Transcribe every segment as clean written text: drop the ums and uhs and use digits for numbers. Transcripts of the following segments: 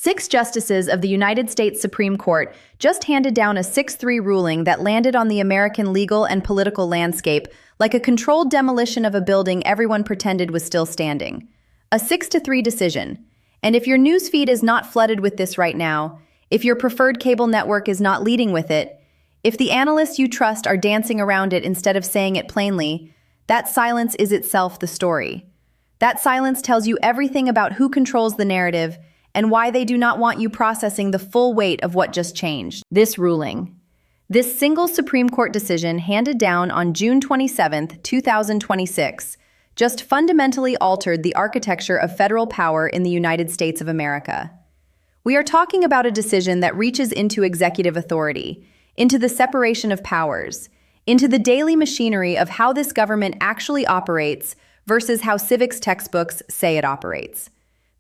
6 justices of the United States Supreme Court just handed down a 6-3 ruling that landed on the American legal and political landscape like a controlled demolition of a building everyone pretended was still standing. A 6-3 decision. And if your newsfeed is not flooded with this right now, if your preferred cable network is not leading with it, if the analysts you trust are dancing around it instead of saying it plainly, that silence is itself the story. That silence tells you everything about who controls the narrative and why they do not want you processing the full weight of what just changed. This ruling. This single Supreme Court decision handed down on June 27, 2026, just fundamentally altered the architecture of federal power in the United States of America. We are talking about a decision that reaches into executive authority, into the separation of powers, into the daily machinery of how this government actually operates versus how civics textbooks say it operates.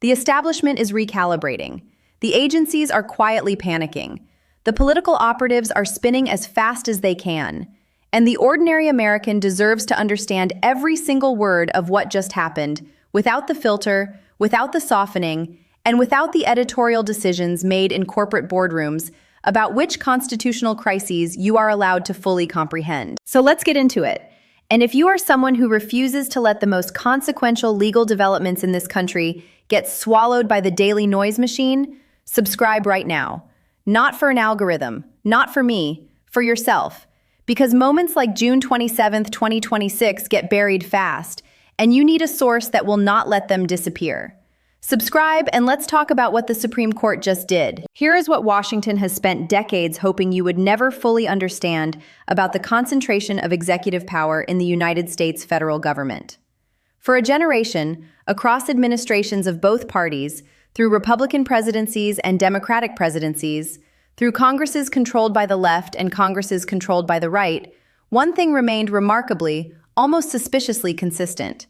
The establishment is recalibrating. The agencies are quietly panicking. The political operatives are spinning as fast as they can. And the ordinary American deserves to understand every single word of what just happened, without the filter, without the softening, and without the editorial decisions made in corporate boardrooms about which constitutional crises you are allowed to fully comprehend. So let's get into it. And if you are someone who refuses to let the most consequential legal developments in this country get swallowed by the daily noise machine, subscribe right now. Not for an algorithm, not for me, for yourself. Because moments like June 27, 2026 get buried fast, and you need a source that will not let them disappear. Subscribe and let's talk about what the Supreme Court just did. Here is what Washington has spent decades hoping you would never fully understand about the concentration of executive power in the United States federal government. For a generation, across administrations of both parties, through Republican presidencies and Democratic presidencies, through Congresses controlled by the left and Congresses controlled by the right, one thing remained remarkably, almost suspiciously consistent.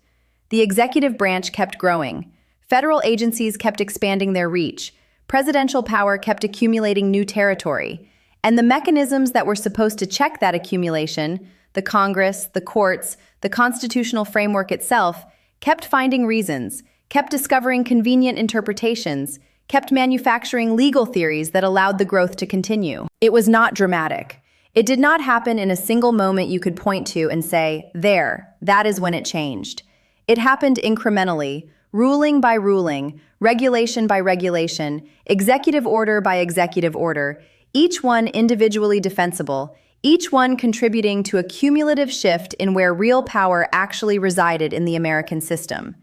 The executive branch kept growing. Federal agencies kept expanding their reach, presidential power kept accumulating new territory, and the mechanisms that were supposed to check that accumulation, the Congress, the courts, the constitutional framework itself, kept finding reasons, kept discovering convenient interpretations, kept manufacturing legal theories that allowed the growth to continue. It was not dramatic. It did not happen in a single moment you could point to and say, there, that is when it changed. It happened incrementally, ruling by ruling, regulation by regulation, executive order by executive order, each one individually defensible, each one contributing to a cumulative shift in where real power actually resided in the American system.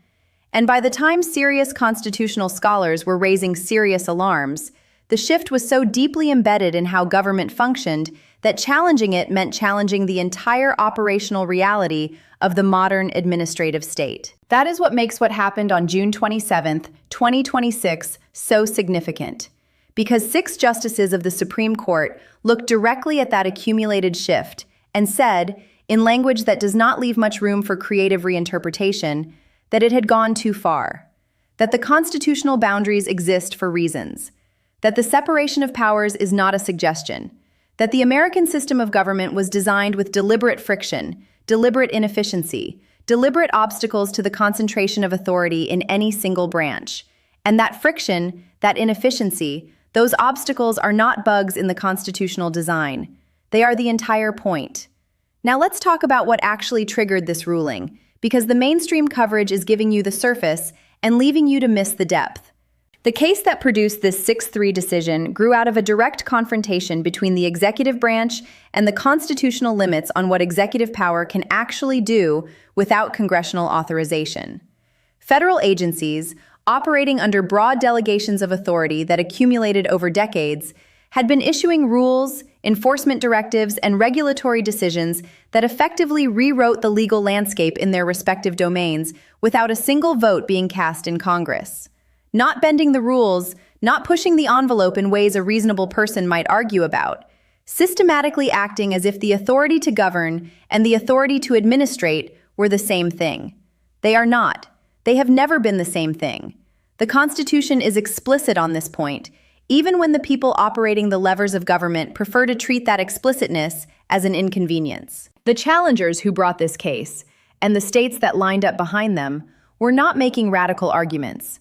And by the time serious constitutional scholars were raising serious alarms, the shift was so deeply embedded in how government functioned that challenging it meant challenging the entire operational reality of the modern administrative state. That is what makes what happened on June 27, 2026 so significant. Because 6 justices of the Supreme Court looked directly at that accumulated shift and said, in language that does not leave much room for creative reinterpretation, that it had gone too far, that the constitutional boundaries exist for reasons, that the separation of powers is not a suggestion, that the American system of government was designed with deliberate friction, deliberate inefficiency, deliberate obstacles to the concentration of authority in any single branch, and that friction, that inefficiency, those obstacles are not bugs in the constitutional design. They are the entire point. Now let's talk about what actually triggered this ruling, because the mainstream coverage is giving you the surface and leaving you to miss the depth. The case that produced this 6-3 decision grew out of a direct confrontation between the executive branch and the constitutional limits on what executive power can actually do without congressional authorization. Federal agencies, operating under broad delegations of authority that accumulated over decades, had been issuing rules, enforcement directives, and regulatory decisions that effectively rewrote the legal landscape in their respective domains without a single vote being cast in Congress. Not bending the rules, not pushing the envelope in ways a reasonable person might argue about, systematically acting as if the authority to govern and the authority to administrate were the same thing. They are not. They have never been the same thing. The Constitution is explicit on this point, even when the people operating the levers of government prefer to treat that explicitness as an inconvenience. The challengers who brought this case, and the states that lined up behind them, were not making radical arguments.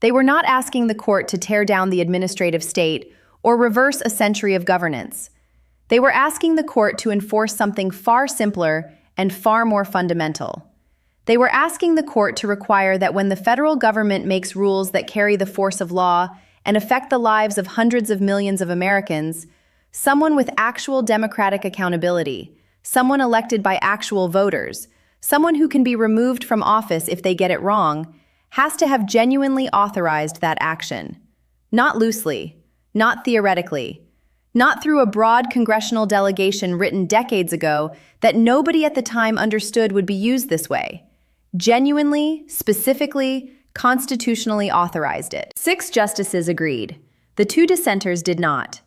They were not asking the court to tear down the administrative state or reverse a century of governance. They were asking the court to enforce something far simpler and far more fundamental. They were asking the court to require that when the federal government makes rules that carry the force of law and affect the lives of hundreds of millions of Americans, someone with actual democratic accountability, someone elected by actual voters, someone who can be removed from office if they get it wrong, has to have genuinely authorized that action. Not loosely, not theoretically, not through a broad congressional delegation written decades ago that nobody at the time understood would be used this way. Genuinely, specifically, constitutionally authorized it. 6 justices agreed. The 2 dissenters did not.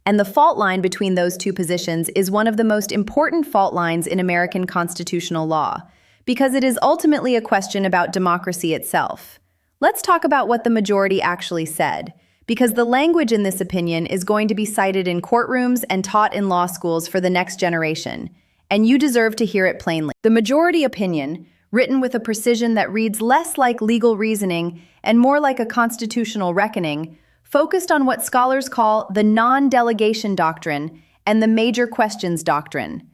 And the fault line between those 2 positions is one of the most important fault lines in American constitutional law, because it is ultimately a question about democracy itself. Let's talk about what the majority actually said, because the language in this opinion is going to be cited in courtrooms and taught in law schools for the next generation, and you deserve to hear it plainly. The majority opinion, written with a precision that reads less like legal reasoning and more like a constitutional reckoning, focused on what scholars call the non-delegation doctrine and the major questions doctrine.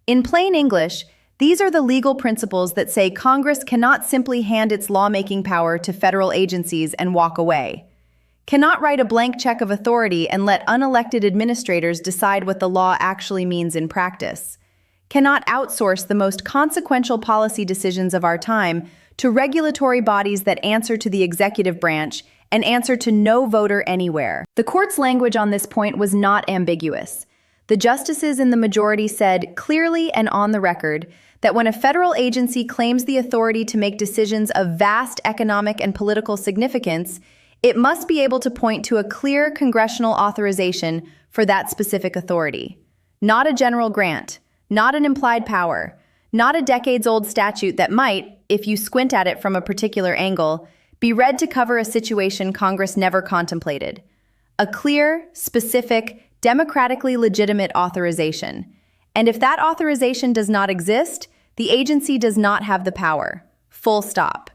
In plain English, these are the legal principles that say Congress cannot simply hand its lawmaking power to federal agencies and walk away, cannot write a blank check of authority and let unelected administrators decide what the law actually means in practice, cannot outsource the most consequential policy decisions of our time to regulatory bodies that answer to the executive branch and answer to no voter anywhere. The court's language on this point was not ambiguous. The justices in the majority said clearly and on the record that when a federal agency claims the authority to make decisions of vast economic and political significance, it must be able to point to a clear congressional authorization for that specific authority. Not a general grant, not an implied power, not a decades-old statute that might, if you squint at it from a particular angle, be read to cover a situation Congress never contemplated. A clear, specific, democratically legitimate authorization. And if that authorization does not exist, the agency does not have the power. Full stop.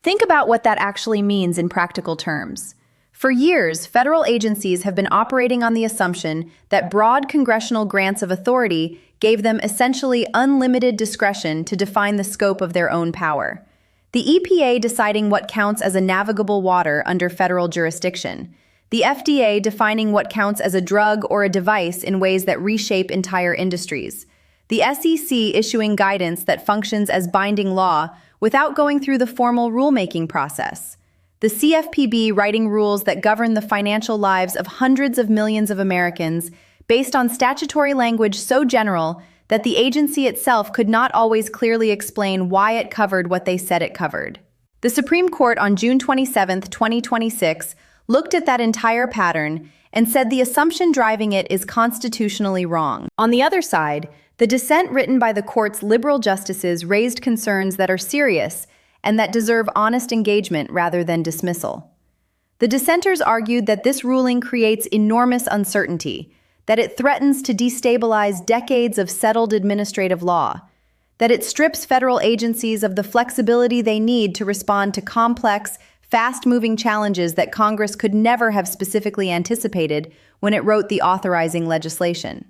Think about what that actually means in practical terms. For years, federal agencies have been operating on the assumption that broad congressional grants of authority gave them essentially unlimited discretion to define the scope of their own power. The EPA deciding what counts as a navigable water under federal jurisdiction. The FDA defining what counts as a drug or a device in ways that reshape entire industries. The SEC issuing guidance that functions as binding law without going through the formal rulemaking process. The CFPB writing rules that govern the financial lives of hundreds of millions of Americans based on statutory language so general that the agency itself could not always clearly explain why it covered what they said it covered. The Supreme Court on June 27, 2026, looked at that entire pattern and said the assumption driving it is constitutionally wrong. On the other side, the dissent written by the court's liberal justices raised concerns that are serious and that deserve honest engagement rather than dismissal. The dissenters argued that this ruling creates enormous uncertainty, that it threatens to destabilize decades of settled administrative law, that it strips federal agencies of the flexibility they need to respond to complex, fast-moving challenges that Congress could never have specifically anticipated when it wrote the authorizing legislation.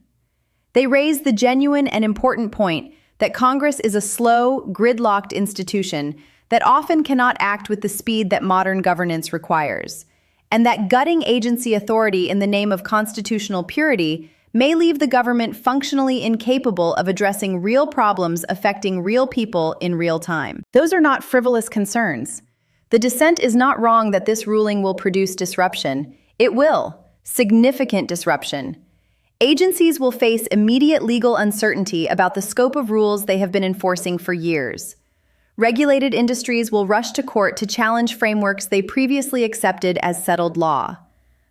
They raised the genuine and important point that Congress is a slow, gridlocked institution that often cannot act with the speed that modern governance requires, and that gutting agency authority in the name of constitutional purity may leave the government functionally incapable of addressing real problems affecting real people in real time. Those are not frivolous concerns. The dissent is not wrong that this ruling will produce disruption. It will. Significant disruption. Agencies will face immediate legal uncertainty about the scope of rules they have been enforcing for years. Regulated industries will rush to court to challenge frameworks they previously accepted as settled law.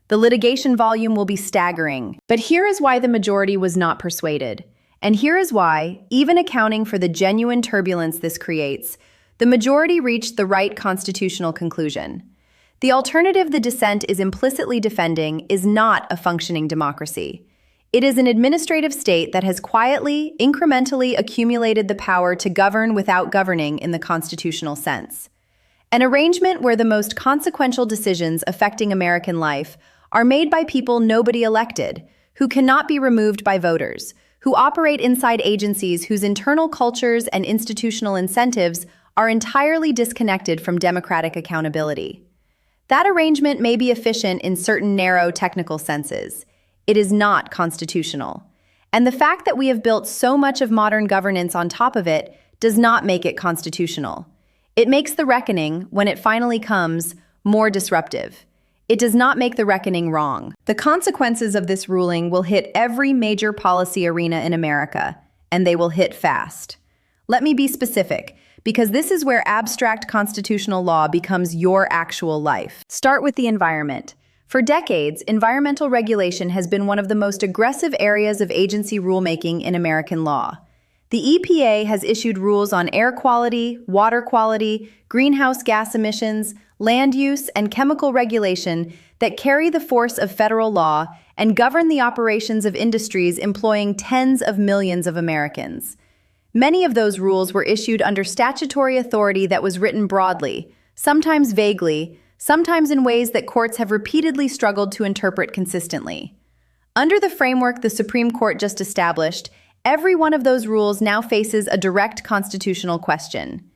The litigation volume will be staggering. But here is why the majority was not persuaded. And here is why, even accounting for the genuine turbulence this creates, the majority reached the right constitutional conclusion. The alternative the dissent is implicitly defending is not a functioning democracy. It is an administrative state that has quietly, incrementally accumulated the power to govern without governing in the constitutional sense. An arrangement where the most consequential decisions affecting American life are made by people nobody elected, who cannot be removed by voters, who operate inside agencies whose internal cultures and institutional incentives are entirely disconnected from democratic accountability. That arrangement may be efficient in certain narrow technical senses. It is not constitutional. And the fact that we have built so much of modern governance on top of it does not make it constitutional. It makes the reckoning, when it finally comes, more disruptive. It does not make the reckoning wrong. The consequences of this ruling will hit every major policy arena in America, and they will hit fast. Let me be specific, because this is where abstract constitutional law becomes your actual life. Start with the environment. For decades, environmental regulation has been one of the most aggressive areas of agency rulemaking in American law. The EPA has issued rules on air quality, water quality, greenhouse gas emissions, land use, and chemical regulation that carry the force of federal law and govern the operations of industries employing tens of millions of Americans. Many of those rules were issued under statutory authority that was written broadly, sometimes vaguely, sometimes in ways that courts have repeatedly struggled to interpret consistently. Under the framework the Supreme Court just established, every one of those rules now faces a direct constitutional question.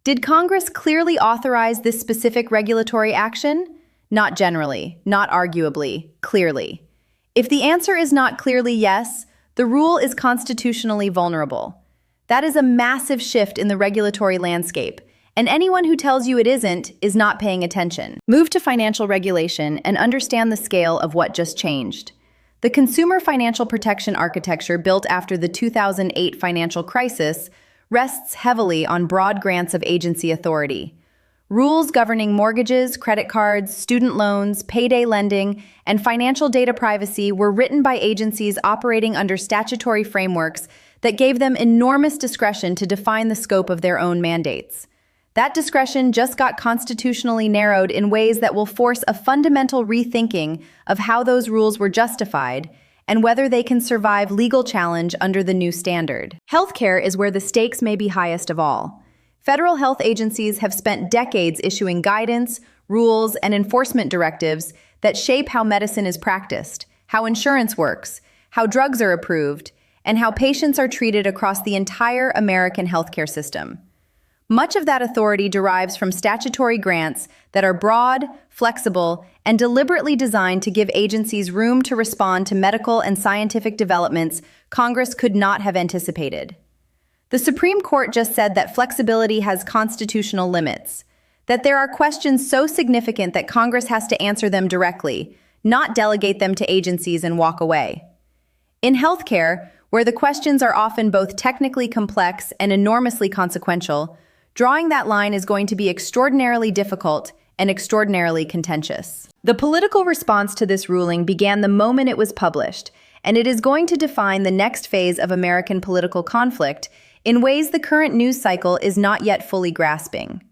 Did Congress clearly authorize this specific regulatory action? Not generally, not arguably, clearly. If the answer is not clearly yes, the rule is constitutionally vulnerable. That is a massive shift in the regulatory landscape, and anyone who tells you it isn't is not paying attention. Move to financial regulation and understand the scale of what just changed. The consumer financial protection architecture built after the 2008 financial crisis rests heavily on broad grants of agency authority. Rules governing mortgages, credit cards, student loans, payday lending, and financial data privacy were written by agencies operating under statutory frameworks that gave them enormous discretion to define the scope of their own mandates. That discretion just got constitutionally narrowed in ways that will force a fundamental rethinking of how those rules were justified and whether they can survive legal challenge under the new standard. Healthcare is where the stakes may be highest of all. Federal health agencies have spent decades issuing guidance, rules, and enforcement directives that shape how medicine is practiced, how insurance works, how drugs are approved, and how patients are treated across the entire American healthcare system. Much of that authority derives from statutory grants that are broad, flexible, and deliberately designed to give agencies room to respond to medical and scientific developments Congress could not have anticipated. The Supreme Court just said that flexibility has constitutional limits, that there are questions so significant that Congress has to answer them directly, not delegate them to agencies and walk away. In healthcare, where the questions are often both technically complex and enormously consequential, drawing that line is going to be extraordinarily difficult and extraordinarily contentious. The political response to this ruling began the moment it was published, and it is going to define the next phase of American political conflict in ways the current news cycle is not yet fully grasping.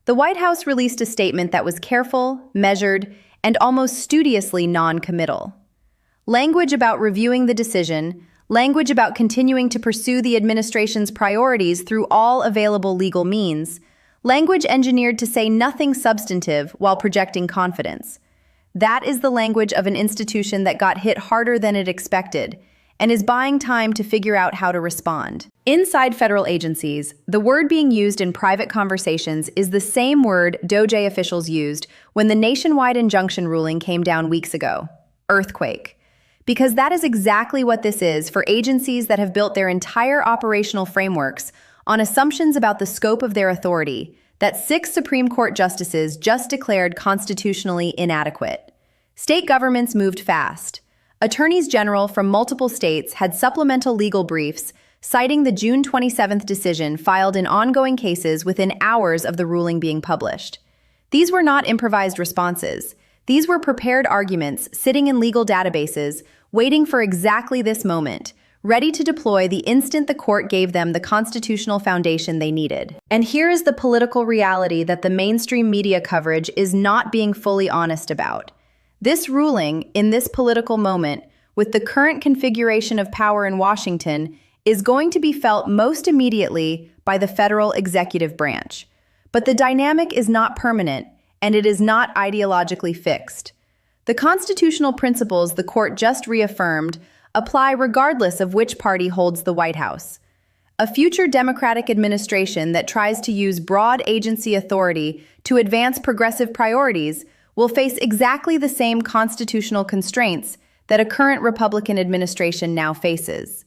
The White House released a statement that was careful, measured, and almost studiously non-committal. Language about reviewing the decision, language about continuing to pursue the administration's priorities through all available legal means, language engineered to say nothing substantive while projecting confidence. That is the language of an institution that got hit harder than it expected and is buying time to figure out how to respond. Inside federal agencies, the word being used in private conversations is the same word DOJ officials used when the nationwide injunction ruling came down weeks ago: earthquake. Because that is exactly what this is for agencies that have built their entire operational frameworks on assumptions about the scope of their authority that 6 Supreme Court justices just declared constitutionally inadequate. State governments moved fast. Attorneys general from multiple states had supplemental legal briefs citing the June 27th decision filed in ongoing cases within hours of the ruling being published. These were not improvised responses. These were prepared arguments sitting in legal databases, waiting for exactly this moment, ready to deploy the instant the court gave them the constitutional foundation they needed. And here is the political reality that the mainstream media coverage is not being fully honest about. This ruling, in this political moment, with the current configuration of power in Washington, is going to be felt most immediately by the federal executive branch. But the dynamic is not permanent, and it is not ideologically fixed. The constitutional principles the court just reaffirmed apply regardless of which party holds the White House. A future Democratic administration that tries to use broad agency authority to advance progressive priorities will face exactly the same constitutional constraints that a current Republican administration now faces.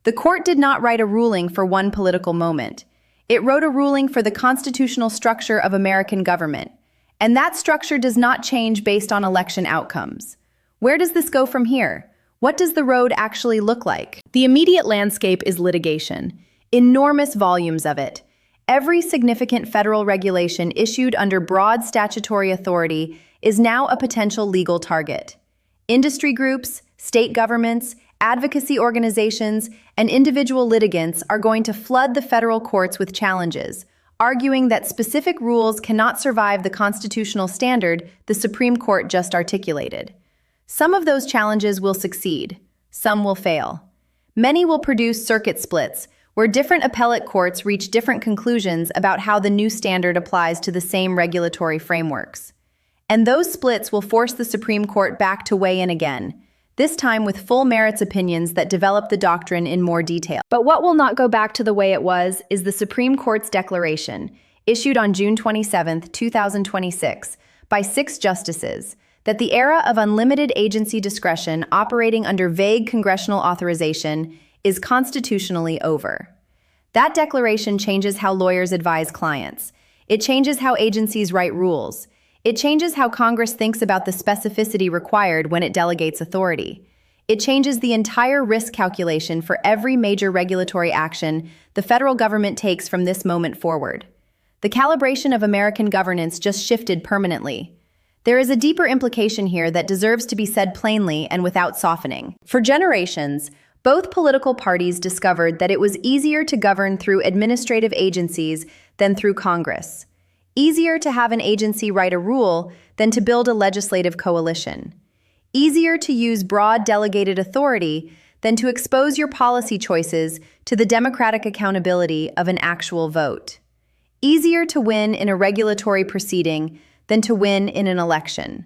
The court did not write a ruling for one political moment. It wrote a ruling for the constitutional structure of American government, and that structure does not change based on election outcomes. Where does this go from here? What does the road actually look like? The immediate landscape is litigation, enormous volumes of it. Every significant federal regulation issued under broad statutory authority is now a potential legal target. Industry groups, state governments, advocacy organizations, and individual litigants are going to flood the federal courts with challenges, arguing that specific rules cannot survive the constitutional standard the Supreme Court just articulated. Some of those challenges will succeed, some will fail. Many will produce circuit splits, where different appellate courts reach different conclusions about how the new standard applies to the same regulatory frameworks. And those splits will force the Supreme Court back to weigh in again, this time with full merits opinions that develop the doctrine in more detail. But what will not go back to the way it was is the Supreme Court's declaration, issued on June 27, 2026, by 6 justices, that the era of unlimited agency discretion operating under vague congressional authorization is constitutionally over. That declaration changes how lawyers advise clients. It changes how agencies write rules. It changes how Congress thinks about the specificity required when it delegates authority. It changes the entire risk calculation for every major regulatory action the federal government takes from this moment forward. The calibration of American governance just shifted permanently. There is a deeper implication here that deserves to be said plainly and without softening. For generations, both political parties discovered that it was easier to govern through administrative agencies than through Congress. Easier to have an agency write a rule than to build a legislative coalition. Easier to use broad delegated authority than to expose your policy choices to the democratic accountability of an actual vote. Easier to win in a regulatory proceeding than to win in an election.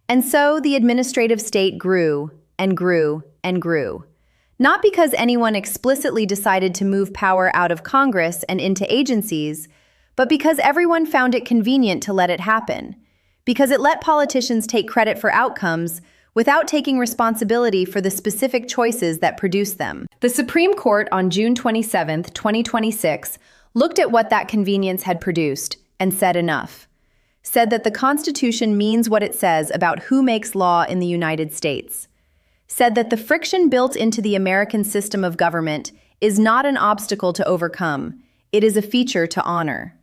And so the administrative state grew and grew and grew. Not because anyone explicitly decided to move power out of Congress and into agencies, but because everyone found it convenient to let it happen. Because it let politicians take credit for outcomes without taking responsibility for the specific choices that produced them. The Supreme Court on June 27, 2026, looked at what that convenience had produced and said enough. Said that the Constitution means what it says about who makes law in the United States. Said that the friction built into the American system of government is not an obstacle to overcome, it is a feature to honor.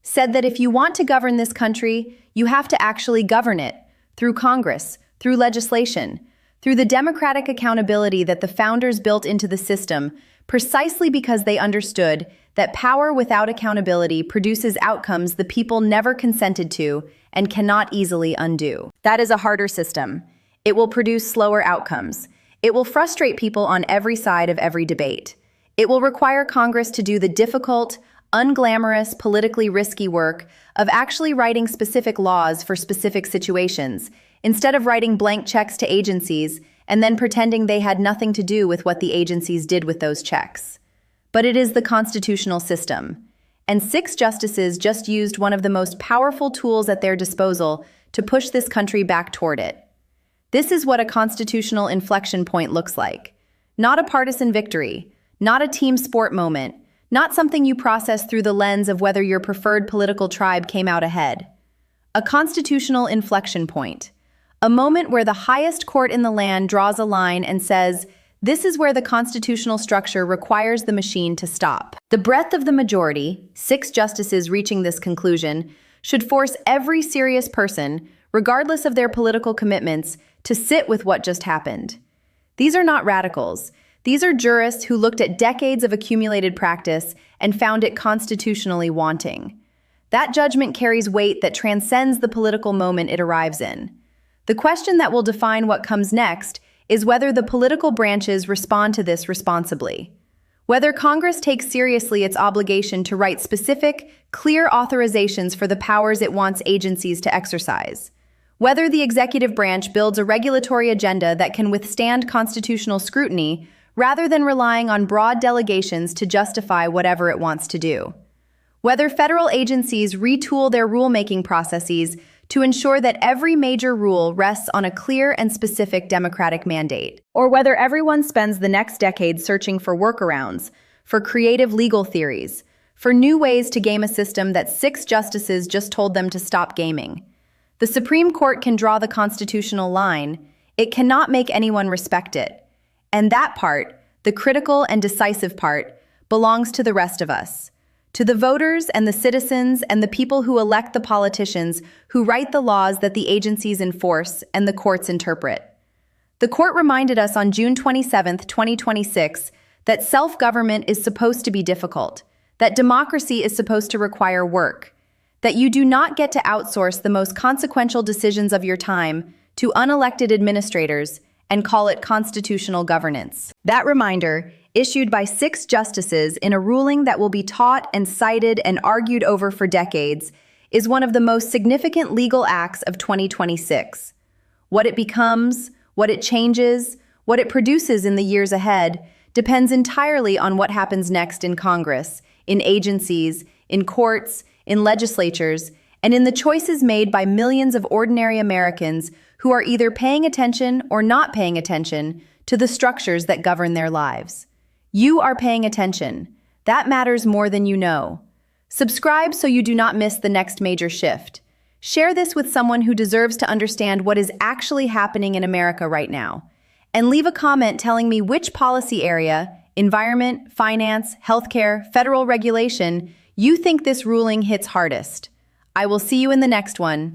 Said that if you want to govern this country, you have to actually govern it, through Congress, through legislation, through the democratic accountability that the founders built into the system, precisely because they understood that power without accountability produces outcomes the people never consented to and cannot easily undo. That is a harder system. It will produce slower outcomes. It will frustrate people on every side of every debate. It will require Congress to do the difficult, unglamorous, politically risky work of actually writing specific laws for specific situations, instead of writing blank checks to agencies and then pretending they had nothing to do with what the agencies did with those checks. But it is the constitutional system, and 6 justices just used one of the most powerful tools at their disposal to push this country back toward it. This is what a constitutional inflection point looks like. Not a partisan victory, not a team sport moment, not something you process through the lens of whether your preferred political tribe came out ahead. A constitutional inflection point. A moment where the highest court in the land draws a line and says, this is where the constitutional structure requires the machine to stop. The breadth of the majority, 6 justices reaching this conclusion, should force every serious person, regardless of their political commitments, to sit with what just happened. These are not radicals. These are jurists who looked at decades of accumulated practice and found it constitutionally wanting. That judgment carries weight that transcends the political moment it arrives in. The question that will define what comes next is whether the political branches respond to this responsibly. Whether Congress takes seriously its obligation to write specific, clear authorizations for the powers it wants agencies to exercise. Whether the executive branch builds a regulatory agenda that can withstand constitutional scrutiny rather than relying on broad delegations to justify whatever it wants to do. Whether federal agencies retool their rulemaking processes to ensure that every major rule rests on a clear and specific democratic mandate. Or whether everyone spends the next decade searching for workarounds, for creative legal theories, for new ways to game a system that 6 justices just told them to stop gaming. The Supreme Court can draw the constitutional line. It cannot make anyone respect it. And that part, the critical and decisive part, belongs to the rest of us. To the voters and the citizens and the people who elect the politicians who write the laws that the agencies enforce and the courts interpret. The court reminded us on June 27, 2026, that self-government is supposed to be difficult, that democracy is supposed to require work, that you do not get to outsource the most consequential decisions of your time to unelected administrators and call it constitutional governance. That reminder, issued by 6 justices in a ruling that will be taught and cited and argued over for decades, is one of the most significant legal acts of 2026. What it becomes, what it changes, what it produces in the years ahead depends entirely on what happens next in Congress, in agencies, in courts, in legislatures, and in the choices made by millions of ordinary Americans who are either paying attention or not paying attention to the structures that govern their lives. You are paying attention. That matters more than you know. Subscribe so you do not miss the next major shift. Share this with someone who deserves to understand what is actually happening in America right now. And leave a comment telling me which policy area, environment, finance, healthcare, federal regulation, you think this ruling hits hardest. I will see you in the next one.